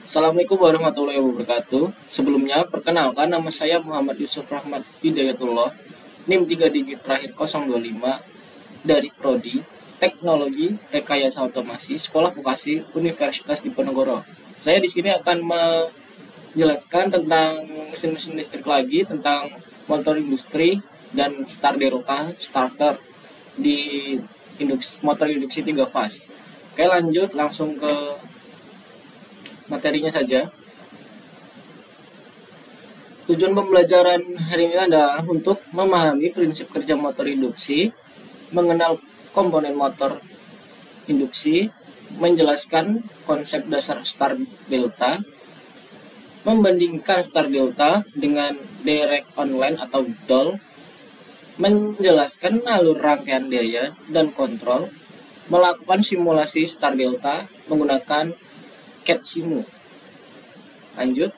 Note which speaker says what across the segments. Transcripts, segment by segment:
Speaker 1: Assalamualaikum warahmatullahi wabarakatuh. Sebelumnya, perkenalkan nama saya Muhammad Yusuf Rahmat Hidayatullah, NIM 3 digit terakhir 025 dari Prodi Teknologi Rekayasa Otomasi Sekolah Vokasi Universitas Diponegoro. Saya di sini akan menjelaskan tentang mesin-mesin listrik lagi, tentang motor industri dan starter di motor induksi 3 fase. Oke, lanjut langsung ke materinya saja. Tujuan pembelajaran hari ini adalah untuk memahami prinsip kerja motor induksi, mengenal komponen motor induksi, menjelaskan konsep dasar start delta, membandingkan start delta dengan direct online atau DOL, menjelaskan alur rangkaian daya dan kontrol, melakukan simulasi start delta menggunakan CAD/SIMU. Lanjut.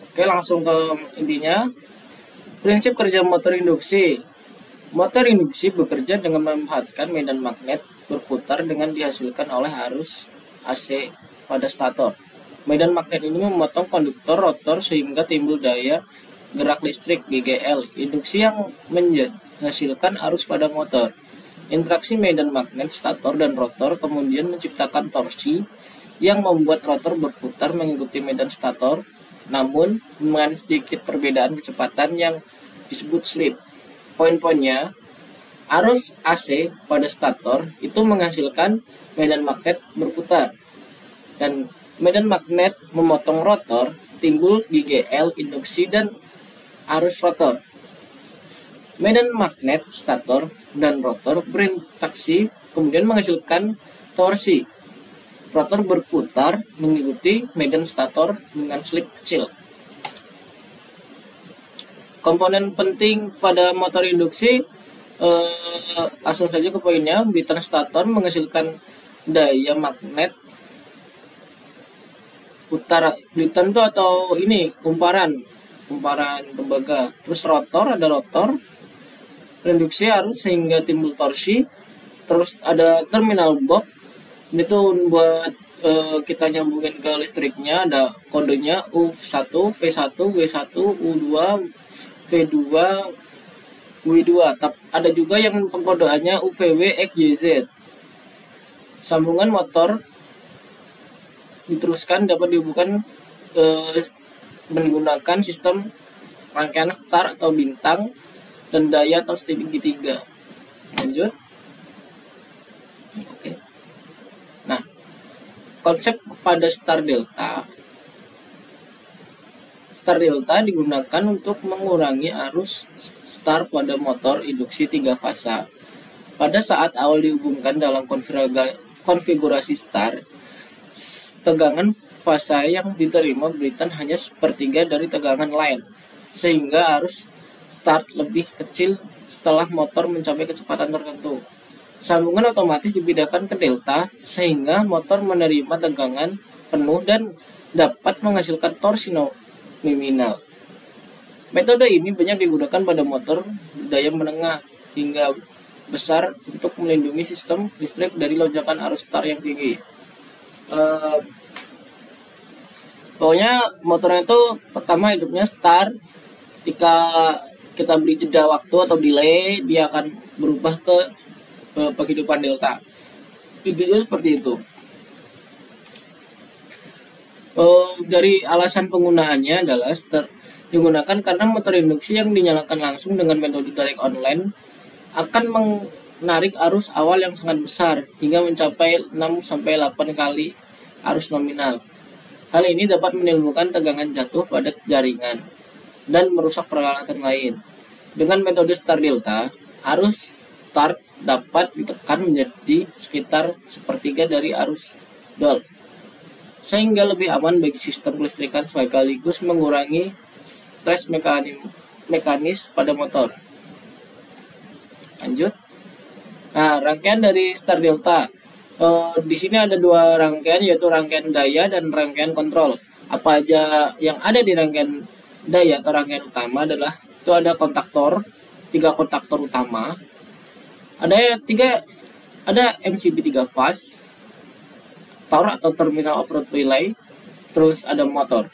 Speaker 1: Oke, langsung ke intinya. Prinsip kerja motor induksi. Motor induksi bekerja dengan memanfaatkan medan magnet berputar dengan dihasilkan oleh arus AC pada stator. Medan magnet ini memotong konduktor rotor sehingga timbul daya gerak listrik GGL, induksi yang menghasilkan arus pada motor. Interaksi medan magnet stator dan rotor kemudian menciptakan torsi yang membuat rotor berputar mengikuti medan stator, namun dengan sedikit perbedaan kecepatan yang disebut slip. Poin-poinnya, arus AC pada stator itu menghasilkan medan magnet berputar, dan medan magnet memotong rotor, timbul GGL, induksi, dan arus rotor. Medan magnet stator dan rotor berinteraksi kemudian menghasilkan torsi. Rotor berputar mengikuti medan stator dengan slip kecil. Komponen penting pada motor induksi, langsung saja ke poinnya. Blitan stator menghasilkan daya magnet putar. Blitan itu atau ini kumparan tembaga. Terus rotor, ada rotor induksi arus sehingga timbul torsi. Terus ada terminal box. Ini tuh buat kita nyambungin ke listriknya, ada kodenya U1, V1, W1, U2, V2, W2. Ada juga yang pengkodeannya UVW, XYZ. Sambungan motor diteruskan dapat dihubungkan menggunakan sistem rangkaian star atau bintang dan daya atau segitiga. Lanjut. Oke. Nah, konsep pada start delta. Start delta digunakan untuk mengurangi arus start pada motor induksi 3 fasa. Pada saat awal dihubungkan dalam konfigurasi start, tegangan fasa yang diterima Blitan hanya sepertiga dari tegangan line, sehingga arus start lebih kecil setelah motor mencapai kecepatan tertentu. Sambungan otomatis dipindahkan ke delta sehingga motor menerima tegangan penuh dan dapat menghasilkan torsi nominal. Metode ini banyak digunakan pada motor daya menengah hingga besar untuk melindungi sistem listrik dari lonjakan arus start yang tinggi. Pokoknya motornya itu pertama hidupnya start, ketika kita beri jeda waktu atau delay dia akan berubah ke penghidupan delta. Intinya seperti itu. Dari alasan penggunaannya adalah digunakan karena motor induksi yang dinyalakan langsung dengan metode direct online akan menarik arus awal yang sangat besar hingga mencapai 6-8 kali arus nominal. Hal ini dapat menimbulkan tegangan jatuh pada jaringan dan merusak peralatan lain. Dengan metode start delta, arus start dapat ditekan menjadi sekitar sepertiga dari arus DOL, sehingga lebih aman bagi sistem kelistrikan sekaligus mengurangi stres mekanis pada motor. Lanjut. Nah, rangkaian dari start delta. Di sini ada dua rangkaian, yaitu rangkaian daya dan rangkaian kontrol. Apa aja yang ada di rangkaian daya atau rangkaian utama adalah itu ada kontaktor, 3 kontaktor utama. Ada MCB 3 fase, TOR atau Terminal Overload Relay, terus ada motor.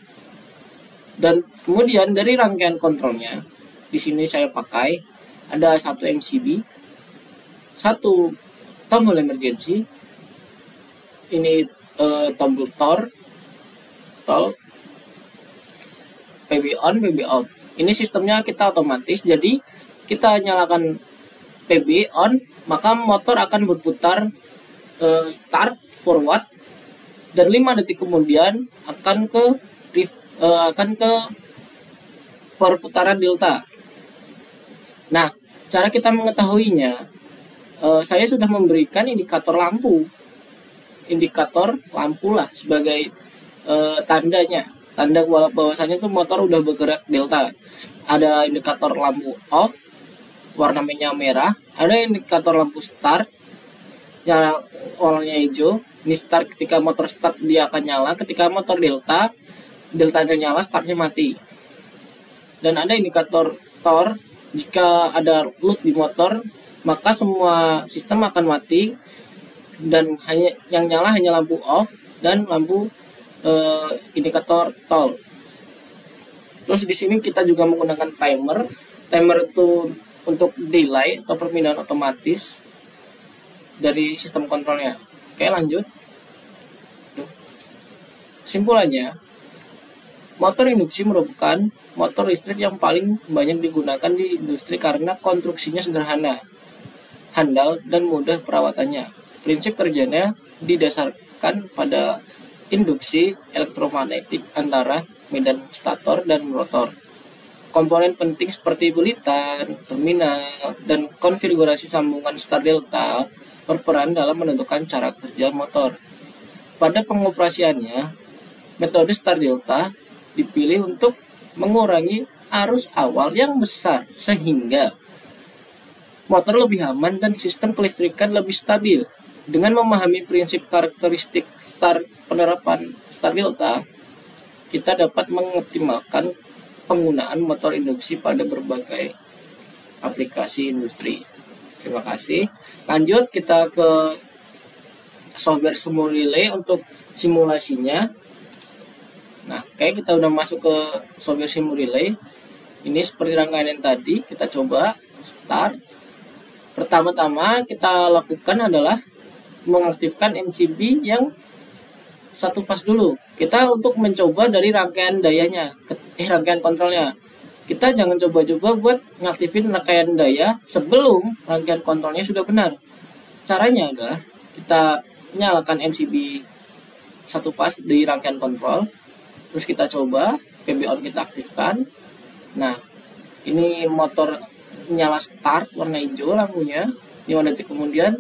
Speaker 1: Dan kemudian dari rangkaian kontrolnya, di sini saya pakai ada satu MCB, satu tombol emergency, ini tombol tol, PB on, PB off. Ini sistemnya kita otomatis, jadi kita nyalakan PB on, maka motor akan berputar start forward, dan 5 detik kemudian akan ke perputaran delta. Nah, cara kita mengetahuinya, saya sudah memberikan indikator lampu lah sebagai tandanya, tanda bahwasanya tuh motor udah bergerak delta. Ada indikator lampu off, warna merah, ada indikator lampu start yang warnanya hijau. Ini start, ketika motor start dia akan nyala, ketika motor deltanya nyala, startnya mati. Dan ada indikator tor, jika ada load di motor maka semua sistem akan mati, dan hanya yang nyala hanya lampu off dan lampu indikator tol. Terus di sini kita juga menggunakan timer. Timer itu untuk delay atau perpindahan otomatis dari sistem kontrolnya. Oke, lanjut. Kesimpulannya, motor induksi merupakan motor listrik yang paling banyak digunakan di industri karena konstruksinya sederhana, handal, dan mudah perawatannya. Prinsip kerjanya didasarkan pada induksi elektromagnetik antara medan stator dan rotor. Komponen penting seperti bulitan, terminal, dan konfigurasi sambungan star delta berperan dalam menentukan cara kerja motor. Pada pengoperasiannya, metode star delta dipilih untuk mengurangi arus awal yang besar sehingga motor lebih aman dan sistem kelistrikan lebih stabil. Dengan memahami prinsip karakteristik penerapan star delta, kita dapat mengoptimalkan penggunaan motor induksi pada berbagai aplikasi industri. Terima kasih. Lanjut kita ke software Simulrelay untuk simulasinya. Nah, oke, kita udah masuk ke software Simulrelay. Ini seperti rangkaian yang tadi, kita coba start. Pertama-tama kita lakukan adalah mengaktifkan MCB yang satu fase dulu. Kita untuk mencoba dari rangkaian dayanya, rangkaian kontrolnya. Kita jangan coba-coba buat ngaktifin rangkaian daya sebelum rangkaian kontrolnya sudah benar. Caranya adalah kita nyalakan MCB satu fase di rangkaian kontrol, terus kita coba PB on kita aktifkan. Nah, ini motor nyala start warna hijau lampunya. 5 detik kemudian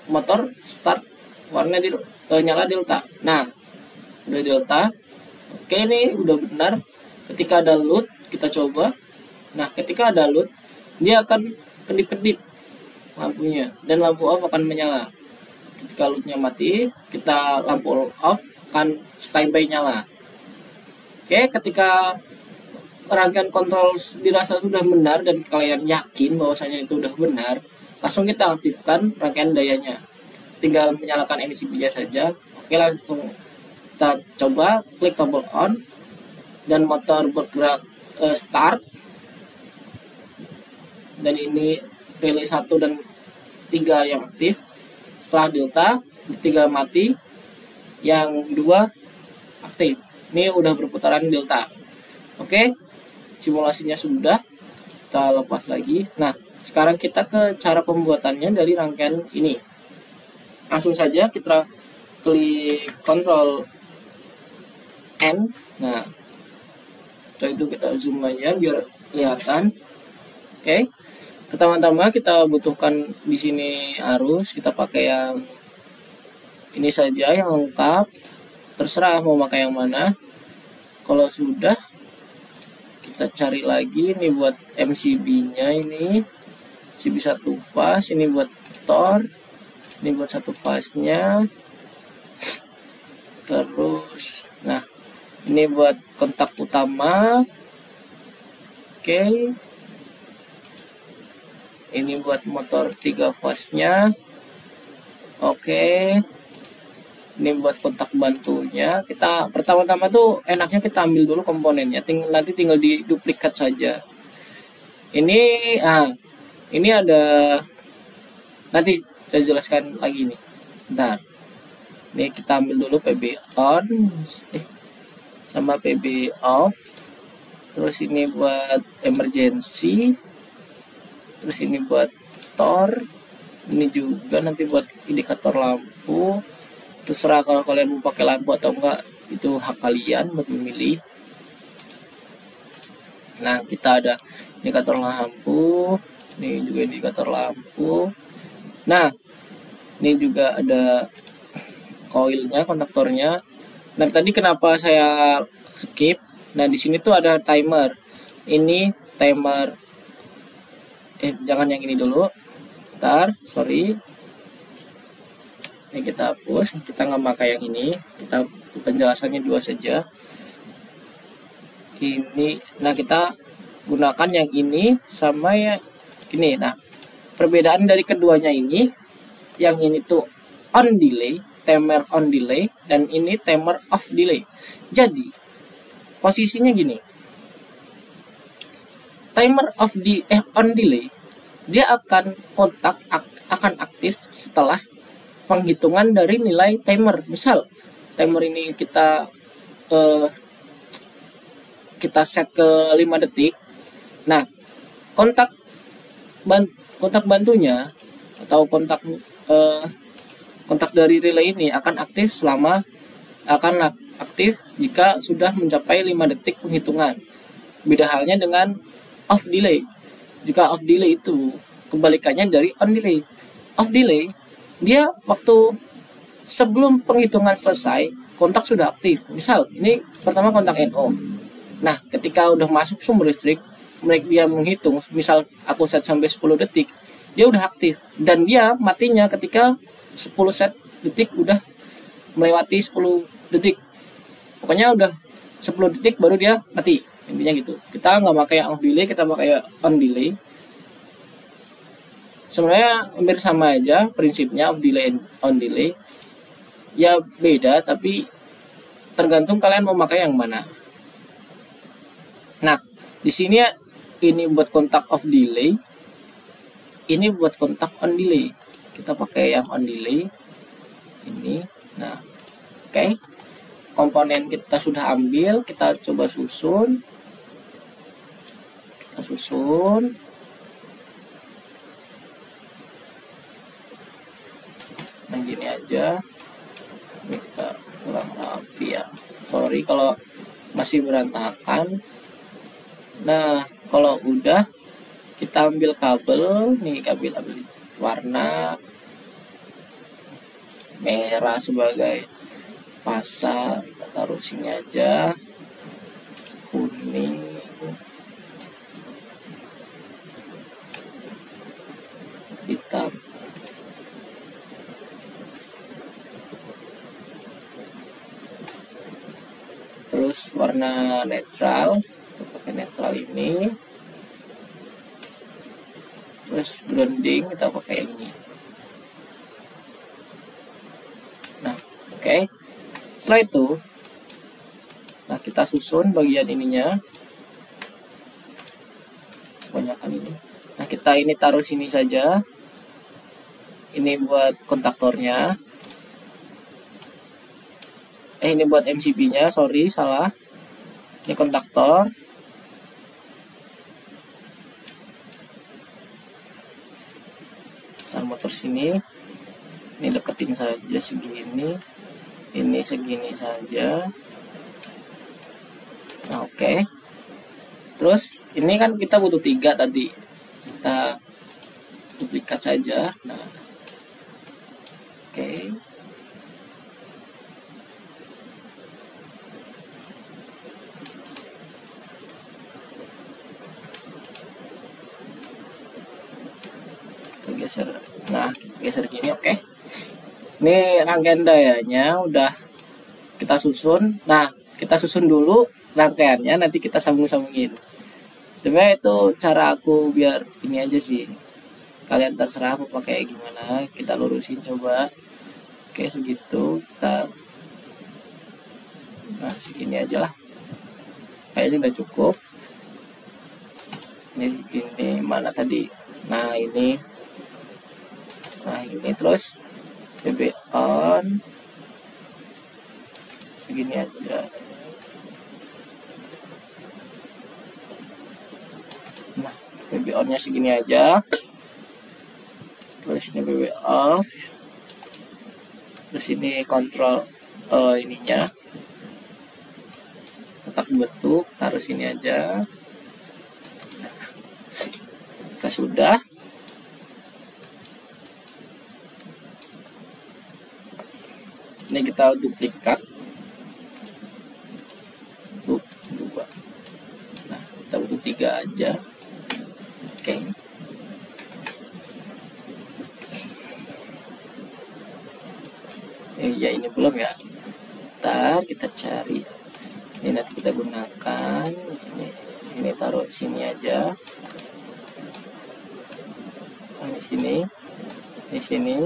Speaker 1: motor start warna nyala delta. Nah, udah delta. Oke, ini udah benar. Ketika ada load kita coba. Nah, ketika ada load dia akan kedip-kedip lampunya dan lampu off akan menyala. Ketika loadnya mati, kita lampu off akan standby nyala. Oke, ketika rangkaian kontrol dirasa sudah benar dan kalian yakin bahwasanya itu udah benar, langsung kita aktifkan rangkaian dayanya. Tinggal menyalakan MCB-nya saja. Oke, langsung kita coba klik tombol on dan motor bergerak start. Dan ini relay 1 dan 3 yang aktif. Setelah delta, 3 mati, yang 2 aktif. Ini udah berputaran delta. Oke, simulasinya sudah. Kita lepas lagi. Nah, sekarang kita ke cara pembuatannya dari rangkaian ini. Langsung saja kita klik Ctrl N. Nah, setelah itu kita zoom aja biar kelihatan. Oke. Pertama-tama kita butuhkan di sini arus, kita pakai yang ini saja yang lengkap. Terserah mau pakai yang mana. Kalau sudah, kita cari lagi ini buat MCB-nya ini. MCB satu fase, ini buat tor. Ini buat satu fase-nya. Terus, nah, ini buat kontak utama. Oke. Ini buat motor 3 fase-nya. Oke. Ini buat kontak bantunya, kita pertama-tama tuh enaknya kita ambil dulu komponennya, nanti tinggal diduplikat saja. Ini ada, nanti saya jelaskan lagi nih. Bentar. Ini kita ambil dulu PB on sama PB off. Terus ini buat emergency. Terus ini buat tor. Ini juga nanti buat indikator lampu. Terserah kalau kalian mau pakai lampu atau enggak, itu hak kalian buat memilih. Nah, kita ada indikator lampu. Ini juga indikator lampu. Nah, ini juga ada coilnya, kontaktornya. Nah, tadi kenapa saya skip? Nah, di sini tuh ada timer. Ini timer. Jangan yang ini dulu. Bentar, sorry. Ini kita hapus. Kita nggak pakai yang ini. Kita penjelasannya dua saja. Ini. Nah, kita gunakan yang ini sama yang ini. Nah, perbedaan dari keduanya ini, yang ini tuh on delay, timer on delay, dan ini timer off delay. Jadi posisinya gini, timer on delay, dia akan aktif setelah penghitungan dari nilai timer. Misal timer ini kita set ke 5 detik. Nah, kontak bantunya atau kontak dari relay ini akan aktif jika sudah mencapai 5 detik penghitungan. Beda halnya dengan off delay. Jika off delay itu kebalikannya dari on delay. Off delay, dia waktu sebelum penghitungan selesai, kontak sudah aktif. Misal, ini pertama kontak NO. Nah, ketika udah masuk sumber listrik, dia menghitung, misal aku set sampai 10 detik, dia udah aktif. Dan dia matinya ketika 10 detik udah melewati 10 detik. Pokoknya udah 10 detik baru dia mati. Intinya gitu. Kita nggak pakai off delay, kita pakai on delay. Sebenarnya hampir sama aja prinsipnya, off delay on delay. Ya beda, tapi tergantung kalian mau pakai yang mana. Nah, di sini ini buat kontak off delay, ini buat kontak on delay. Kita pakai yang on delay ini. Nah, oke. Komponen kita sudah ambil, kita coba susun. Nah, gini aja. Ini kita kurang rapi ya. Sorry kalau masih berantakan. Nah, kalau udah, kita ambil kabel. Nih, ambil warna merah sebagai fasa. Kita taruh sini aja. Kuning, hitam. Terus warna netral, kita pakai netral ini. Terus grounding kita pakai ini. Nah, oke. Setelah itu, nah kita susun bagian ininya. Kebanyakan ini. Nah, kita ini taruh sini saja. Ini buat kontaktornya. Ini buat MCB-nya, sorry, salah. Ini kontaktor. Nah, motor sini. Ini deketin saja segini. Ini segini saja. Nah, oke. Terus, ini kan kita butuh 3 tadi. Kita duplikat saja. Nah, oke. Geser. Nah, geser gini, oke. Ini rangkaian dayanya udah kita susun. Nah, kita susun dulu rangkaiannya, nanti kita sambung-sambungin. Sebenarnya itu cara aku biar ini aja sih. Kalian terserah mau pakai gimana, kita lurusin coba. Oke, segitu. Nah, segini aja lah, kayaknya udah cukup. Ini mana tadi? Nah ini terus PB on segini aja. Nah, PB on nya segini aja, terus ini PB off, terus ini kontrol ininya kotak bentuk, taruh sini aja. Jika sudah, ini kita duplikat untuk 2. Nah, kita butuh 3 aja. Oke. Ya ini belum ya. Ntar kita cari. Ini nanti kita gunakan. Ini taruh sini aja. Nah, di sini. Di sini.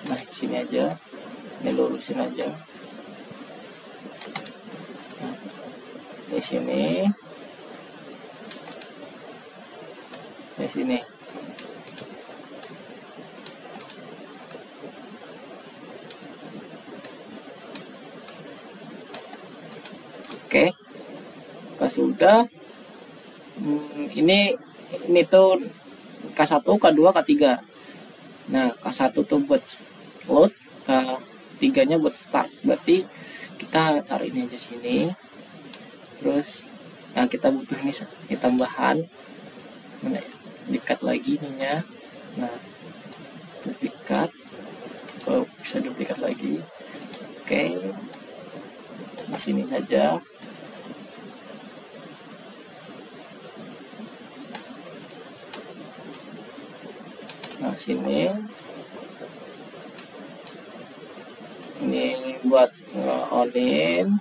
Speaker 1: Nah, di sini aja. Ini lurusin aja. Nah, di sini. Di sini. Oke. Kalau sudah, ini tuh K1, K2, K3. Nah, K1 tuh buat load, K3 nya buat start. Berarti kita taruh ini aja sini. Terus, nah kita butuh ini tambahan. Mana ya? Duplikat lagi ininya. Nah, duplikat. Kalau bisa duplikat lagi. Oke. Di sini saja. Nah, sini ini buat on-in.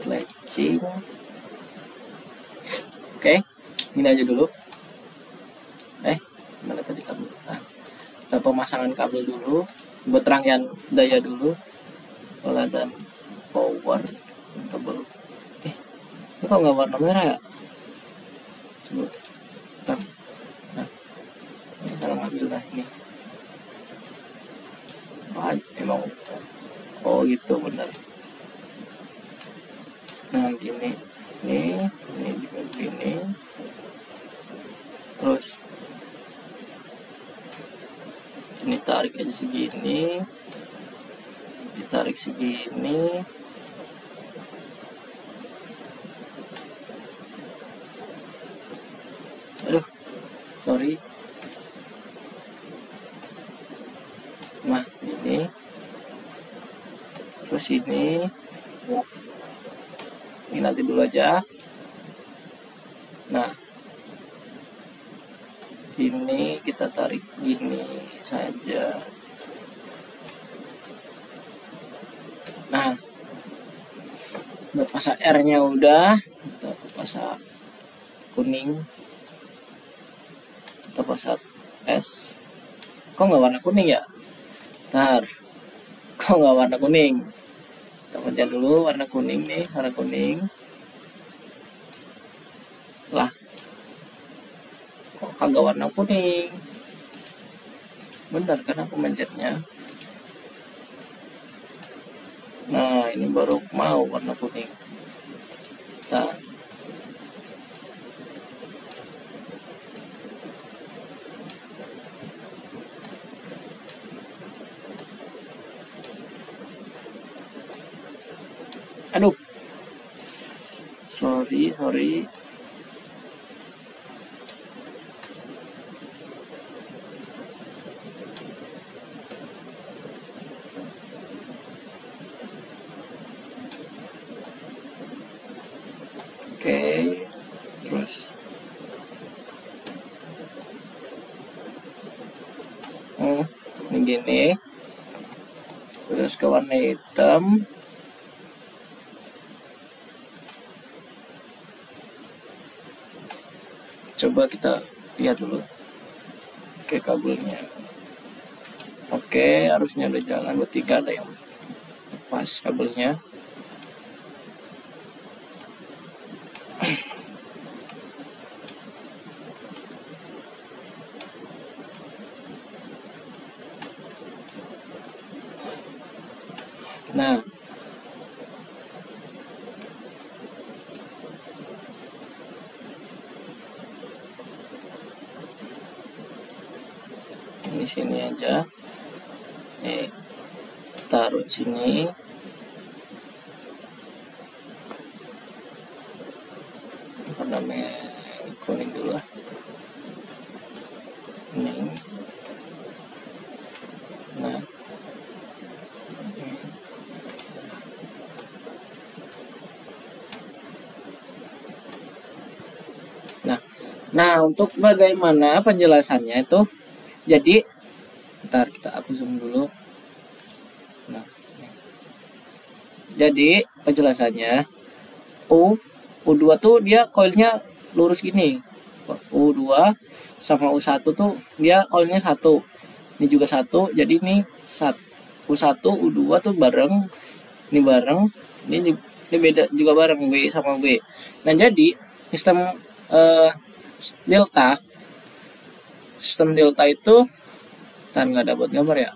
Speaker 1: Latching. Oke, ini aja dulu. Mana tadi kabel? Nah, kita pemasangan kabel dulu, buat rangkaian daya dulu. Pola dan power kabel. Ini kok nggak warna merah ya? Coba. Nah, ini salah ngambil lah ini. Emang gitu bener. Nah, gini. Ini juga gini. Terus ini tarik aja segini, ditarik segini. Aduh, sorry. Nah, ini terus ini nanti dulu aja. Nah, ini kita tarik gini saja. Nah, buat pasang R nya udah, kita pasang kuning, kita pasang S. Kok nggak warna kuning ya? Ntar, kok nggak warna kuning? Kita pencet dulu warna kuning nih, warna kuning. Lah, kok kagak warna kuning? Bener kan aku mencetnya? Nah, ini baru mau warna kuning. Nah, aduh, sorry. Oke, terus ini gini, terus ke warna hitam. Coba kita lihat dulu. Oke, kabelnya. Oke, harusnya udah jalan. Berarti ada yang lepas kabelnya. Nah, di sini aja. Taruh sini. Warna kuning dulu lah. Kuning. Nah, nah untuk bagaimana penjelasannya itu, jadi ntar aku zoom dulu. Nah, jadi penjelasannya U2 tuh dia koilnya lurus gini. U2 sama U1 tuh dia koilnya satu. Ini juga satu. Jadi ini U1 U2 tuh bareng. Ini bareng. Ini beda juga bareng, W sama W. Nah, jadi sistem delta itu nggak ada buat gambar ya.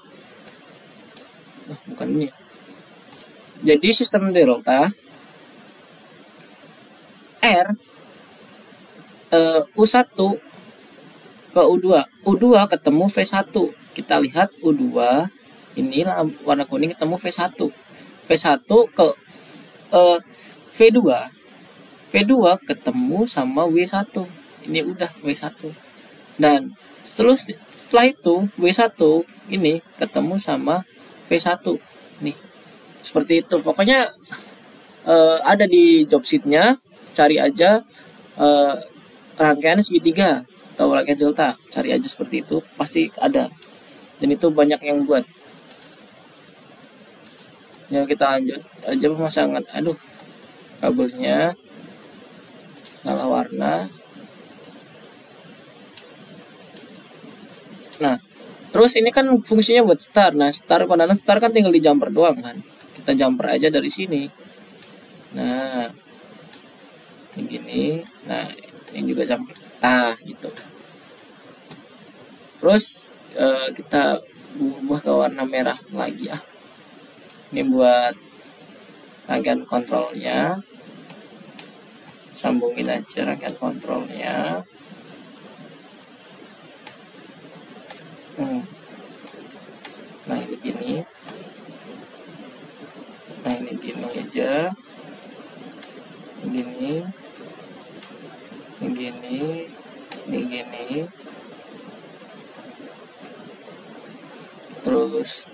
Speaker 1: Bukan ini. Jadi sistem delta R U1 ke U2 ketemu V1. Kita lihat U2 ini warna kuning ketemu V1 ke V2 ketemu sama W1. Ini udah W1. Dan setelah itu W1 ini ketemu sama V1 nih. Seperti itu. Pokoknya ada di job sheet-nya, cari aja rangkaian segitiga atau rangkaian delta, cari aja seperti itu, pasti ada. Dan itu banyak yang buat. Ya, kita lanjut aja pemasangan. Aduh, kabelnya salah warna. Nah, terus ini kan fungsinya buat star. Nah, star kan tinggal di jumper doang kan. Kita jumper aja dari sini. Nah, ini gini. Nah, ini juga jumper. Nah, gitu. Terus kita ubah ke warna merah lagi ya. Ini buat rangkaian kontrolnya. Sambungin aja rangkaian kontrolnya. Nah, ini gini. Nah, ini gini aja. Gini. Ini gini. Ini gini. Terus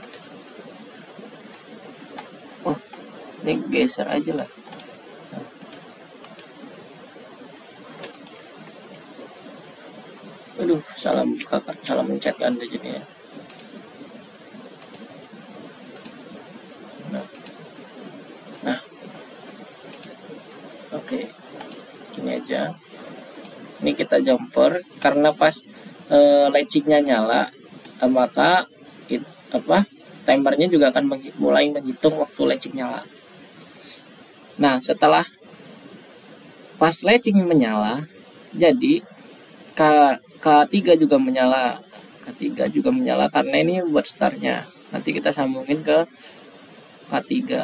Speaker 1: ini geser aja lah. Aduh, salah mencet kan jadinya. Nah, oke, gini aja. Ini kita jumper karena pas latchingnya nyala, maka timernya juga akan mulai menghitung waktu latching nyala. Nah, setelah pas latching menyala, jadi K3 juga menyala. K3 juga menyala karena ini buat startnya. Nanti kita sambungin ke K3.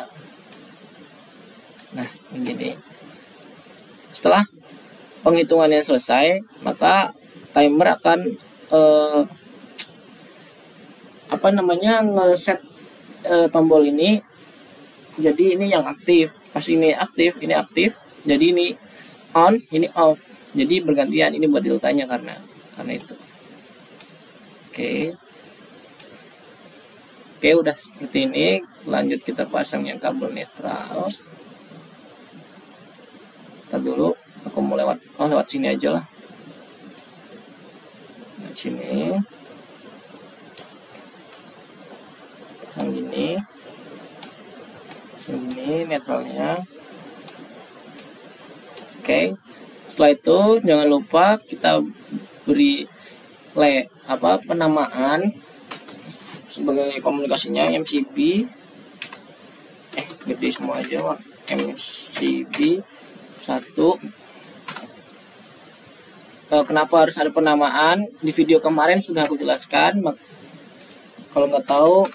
Speaker 1: Nah, begini. Setelah penghitungannya selesai, maka timer akan ngeset tombol ini. Jadi ini yang aktif. Pas ini aktif, jadi ini on, ini off. Jadi bergantian, ini buat deltanya karena itu. Oke, udah seperti ini. Lanjut kita pasang yang kabel netral. Kita dulu, aku mau lewat sini aja lah. Nah, sini pasang gini. Sini netralnya. Oke. Setelah itu jangan lupa kita beri penamaan sebagai komunikasinya MCB, gede semua aja, MCB 1. Kenapa harus ada penamaan? Di video kemarin sudah aku jelaskan. Kalau nggak tahu,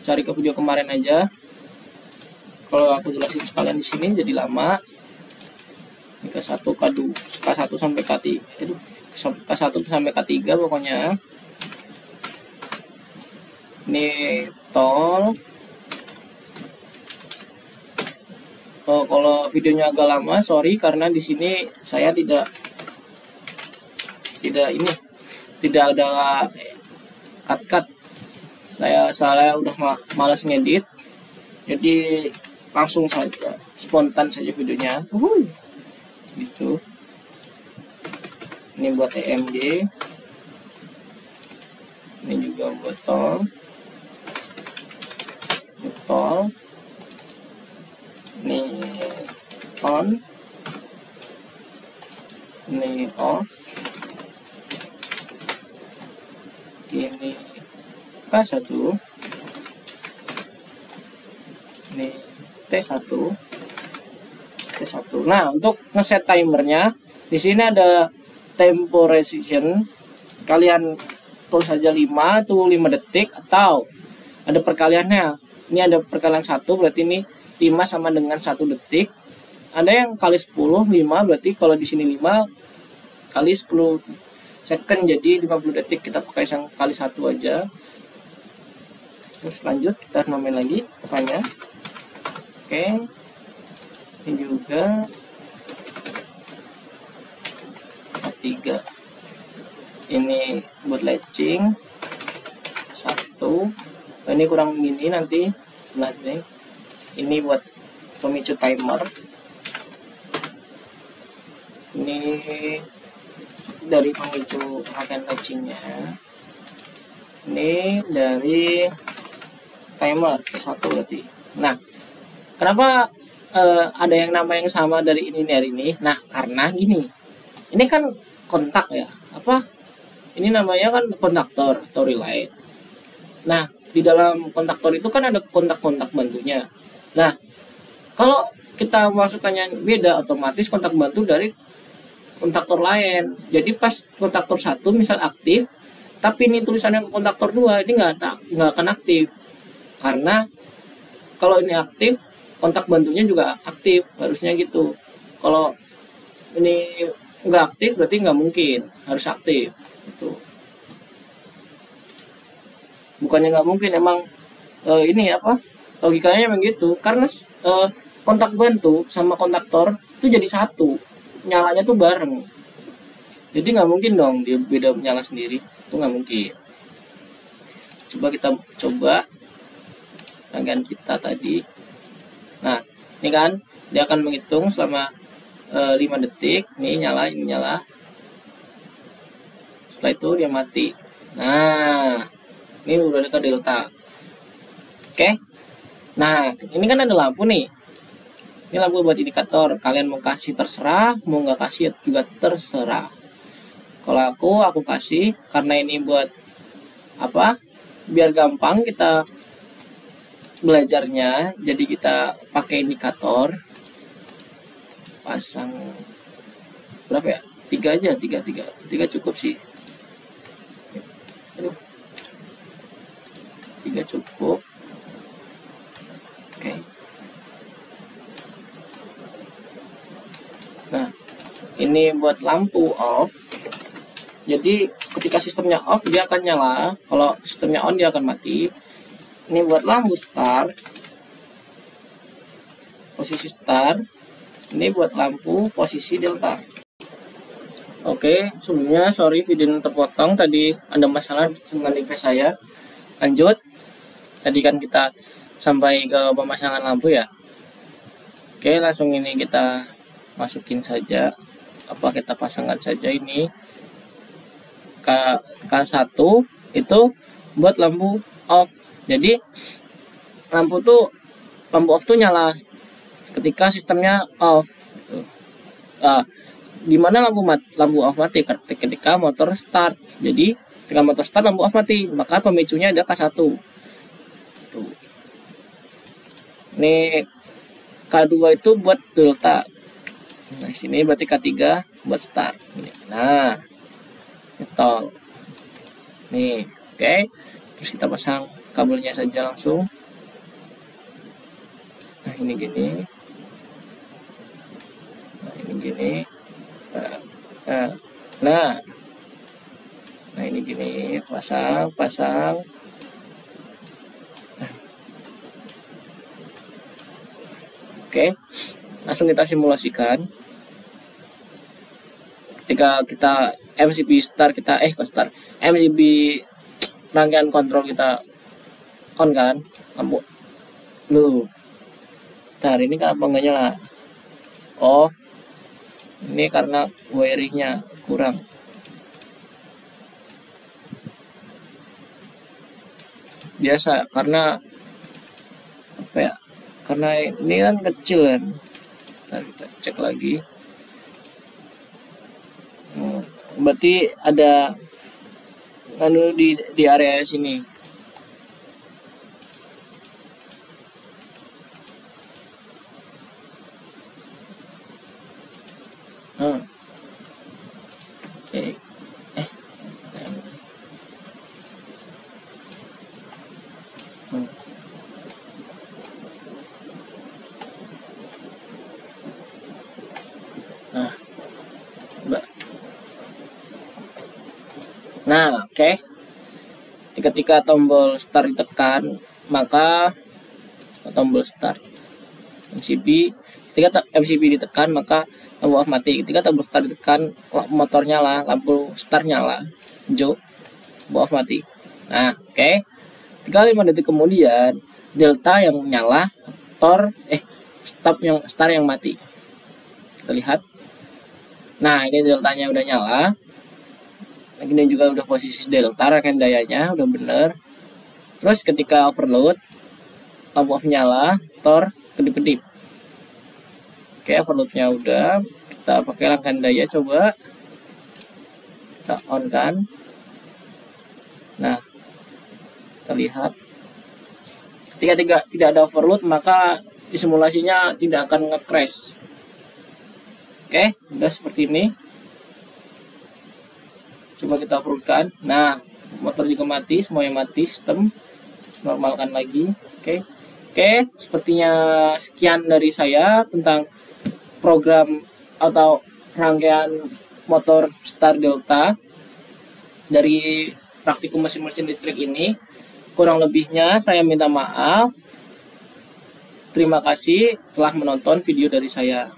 Speaker 1: cari ke video kemarin aja. Kalau aku jelasin sekalian di sini jadi lama. K1 sampai K1 sampai K3 pokoknya. Ini tol. Kalau videonya agak lama, sorry, karena di sini saya tidak ada cut. Saya udah malas ngedit, jadi langsung saja, spontan saja videonya. Gitu. Ini buat EMG, ini juga buat tol, ini on, ini off, ini K1, ini T1. Nah, untuk ngeset timernya di sini ada temporization. Kalian tulis saja 5 detik, atau ada perkaliannya. Ini ada perkalian 1, berarti ini 5 sama dengan 1 detik. Ada yang kali 10, 5, berarti kalau di sini 5 kali 10 second, jadi 50 detik. Kita pakai yang kali 1 aja. Terus lanjut, kita namain lagi apanya. Oke. Ini juga K3. Ini buat latching 1. Ini kurang gini nanti selanjutnya. Ini buat pemicu timer. Ini dari pemicu pemakaian latchingnya. Ini dari timer K1 berarti. Nah, kenapa ada yang nama yang sama dari ini. Nah, karena gini, ini kan kontak ya, ini namanya kan kontaktor atau relay. Nah, di dalam kontaktor itu kan ada kontak-kontak bantunya. Nah, kalau kita masukkannya beda, otomatis kontak bantu dari kontaktor lain. Jadi pas kontaktor 1 misal aktif, tapi ini tulisannya kontaktor 2, ini nggak akan aktif. Karena kalau ini aktif, kontak bantunya juga aktif, harusnya gitu. Kalau ini nggak aktif, berarti nggak mungkin, harus aktif. Gitu. Bukannya nggak mungkin, emang logikanya memang gitu. Karena kontak bantu sama kontaktor itu jadi satu, nyalanya tuh bareng. Jadi nggak mungkin dong dia beda nyala sendiri, itu nggak mungkin. Kita coba rangkaian kita tadi. Nah, ini kan dia akan menghitung selama 5 detik. Ini nyala. Setelah itu dia mati. Nah, ini udah dekat delta. Oke. Nah, ini kan ada lampu nih. Ini lampu buat indikator. Kalian mau kasih terserah, mau nggak kasih juga terserah. Kalau aku kasih, karena ini buat biar gampang kita belajarnya, jadi kita pakai indikator. Pasang berapa ya? 3 aja, 3 cukup sih. 3 cukup. Oke. Nah, ini buat lampu off. Jadi ketika sistemnya off dia akan nyala, kalau sistemnya on dia akan mati. Ini buat lampu start, posisi start. Ini buat lampu posisi delta. Oke, sebelumnya sorry videonya terpotong, tadi ada masalah dengan device saya. Lanjut, tadi kan kita sampai ke pemasangan lampu ya. Oke, langsung ini kita masukin saja, kita pasangkan saja ini K1 itu buat lampu off. Jadi lampu off tuh nyala ketika sistemnya off gitu. Di mana lampu off mati? Ketika motor start. Jadi ketika motor start lampu off mati, maka pemicunya ada K1. Tuh. Ini K2 itu buat delta. Nah, sini berarti K3 buat start. Nah, tol. Nih, oke. Terus kita pasang kabelnya saja langsung. Nah, ini gini. Nah, ini gini. Nah, ini gini. Pasang. Oke, langsung kita simulasikan. Ketika kita MCB start MCB rangkaian kontrol kita on kan, lampu. Bentar, ini kenapa nggak nyala? Oh, ini karena wiringnya kurang. Biasa, karena apa ya? Karena ini kan kecil kan. Kita cek lagi. Berarti ada di area sini. Oke. Nah, oke. Ketika tombol start ditekan, maka tombol start MCB. Ketika MCB ditekan, maka lampu off mati. Ketika tombol start ditekan, motor nyala, lampu start nyala, hijau, lampu off mati. Nah, oke. 5 detik kemudian, delta yang nyala, start yang mati. Kita lihat. Nah, ini deltanya udah nyala. Ini juga udah posisi delta, rangkaian dayanya udah bener. Terus ketika overload, lampu off nyala, kedip-kedip. Oke, overloadnya udah. Kita pakai rangkaian daya, coba kita on kan. Nah, kita lihat. Ketika tidak ada overload, maka simulasinya tidak akan nge-crash. Oke, udah seperti ini. Coba kita overloadkan. Nah, motor juga mati, semuanya mati, sistem normalkan lagi. Oke, sepertinya sekian dari saya tentang program atau rangkaian motor start delta dari praktikum mesin-mesin listrik ini. Kurang lebihnya saya minta maaf. Terima kasih telah menonton video dari saya.